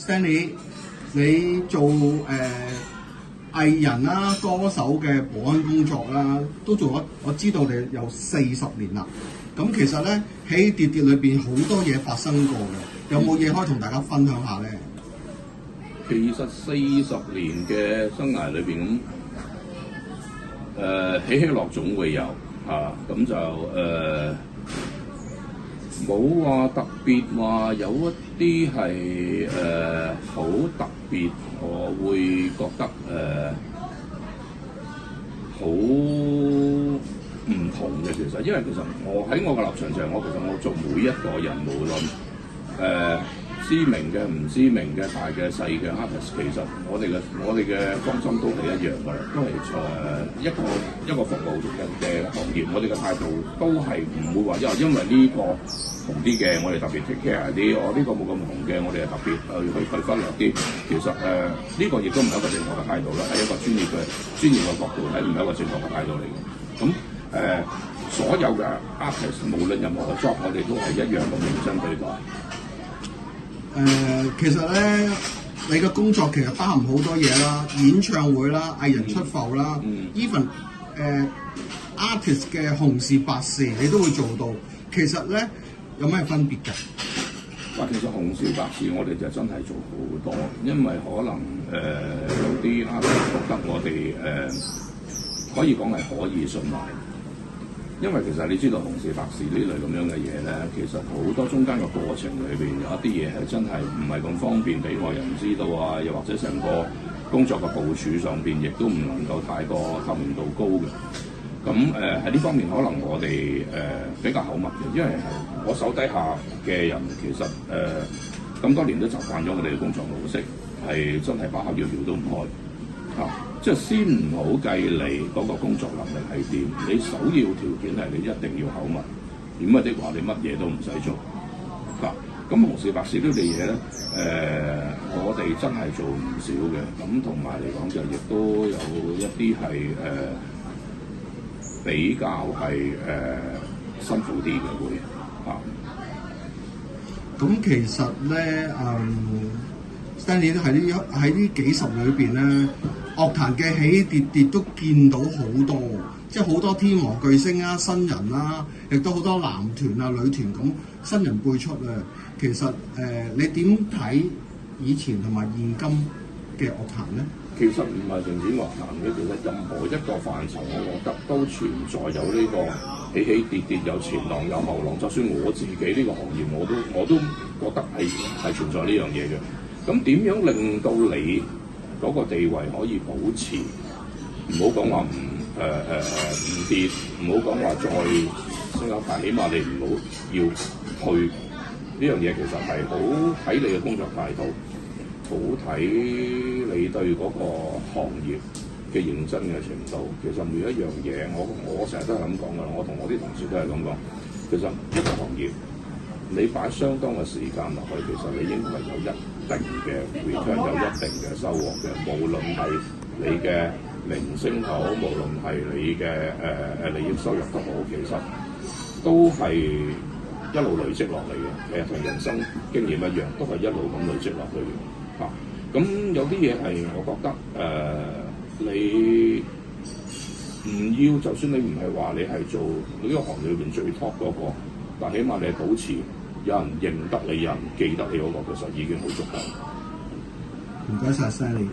Stanley，你做藝人啦、歌手嘅保安工作啦，都做咗，我知道你有40年啦。咁其實咧喺跌跌裏邊好多嘢發生過嘅，有冇嘢可以同大家分享下咧？其實40年嘅生涯裏邊咁，起起落總會有嚇，咁就冇話特別話有一啲係好特別，我會覺得好唔同嘅。其實因為其實我喺我嘅立場就係我做每一個人，無論知名嘅、唔知名嘅、大嘅、細嘅 artist， 其實我哋嘅方針都係一樣㗎啦，都係一個服務嘅行業。我哋嘅態度都係唔會話因為呢個紅啲嘅，我哋特別 take care 啲；我呢個冇咁紅嘅，我哋係特別去忽略啲。其實呢個亦都唔係一個正確嘅態度啦，係一個專業嘅角度睇，唔係一個正確嘅態度嚟嘅。咁所有嘅 artist 無論任何嘅 job， 我哋都係一樣咁認真對待。其實咧，你嘅工作其實包含好多嘢啦，演唱會啦、藝人出埠啦，even artist 嘅紅事白事你都會做到。其實咧有咩分別㗎？其實紅事白事我哋就真係做好多，因為可能有啲 artist 覺得我哋可以講係可以信賴。因為其實你知道紅事白事呢類咁樣嘅嘢咧，其實好多中間嘅過程裏邊有一啲嘢係真係唔係咁方便俾外人知道啊，又或者成個工作嘅部署上邊亦都唔能夠太過透明度高嘅。咁喺呢方面可能我哋比較口密嘅，因為係我手底下嘅人其實咁多年都習慣咗我哋嘅工作模式，係真係把口要撩都唔開嚇。即係先唔好計你嗰個工作能力係點，你首要條件係你一定要口密，點啊的話你乜嘢都唔使做嗱。咁紅事白事呢啲嘢咧，我哋真係做唔少嘅，咁同埋嚟講就亦都有一啲係比較係辛苦啲嘅會嚇。咁其實咧Stanley 喺呢幾十年裏邊咧，樂壇嘅起跌跌都見到好多，即係好多天王巨星啊、新人啦，亦都好多男團啊、女團咁新人輩出啊。其實你點睇以前同埋現今嘅樂壇咧？其實唔係淨止樂壇嘅，其實任何一個範疇，我覺得都存在有呢個起起跌跌，有前浪有後浪。就算我自己呢個行業，我都覺得係存在呢樣嘢嘅。咁點樣令到你嗰個地位可以保持？唔好講話唔跌，唔好講話再升級，但起碼你唔好要退呢樣嘢。其實係好睇你嘅工作態度，好睇你對嗰個行業嘅認真嘅程度。其實每一樣嘢，我成日都係咁講㗎，我同我啲同事都係咁講。其實一個行業，你擺相當嘅時間落去，其實你應該係有一定嘅return，有一定嘅收穫嘅。無論係你嘅名聲好，無論係你嘅利益收入都好，其實都係一路累積落嚟嘅。其實同人生經驗一樣，都係一路咁累積落去嘅。咁有啲嘢係我覺得你唔要，就算你唔係話你係做呢個行業裏邊最 top 嗰個，但起碼你係保持有人認得你，有人記得你嗰個，其實已經好足夠。唔該晒 Stanley。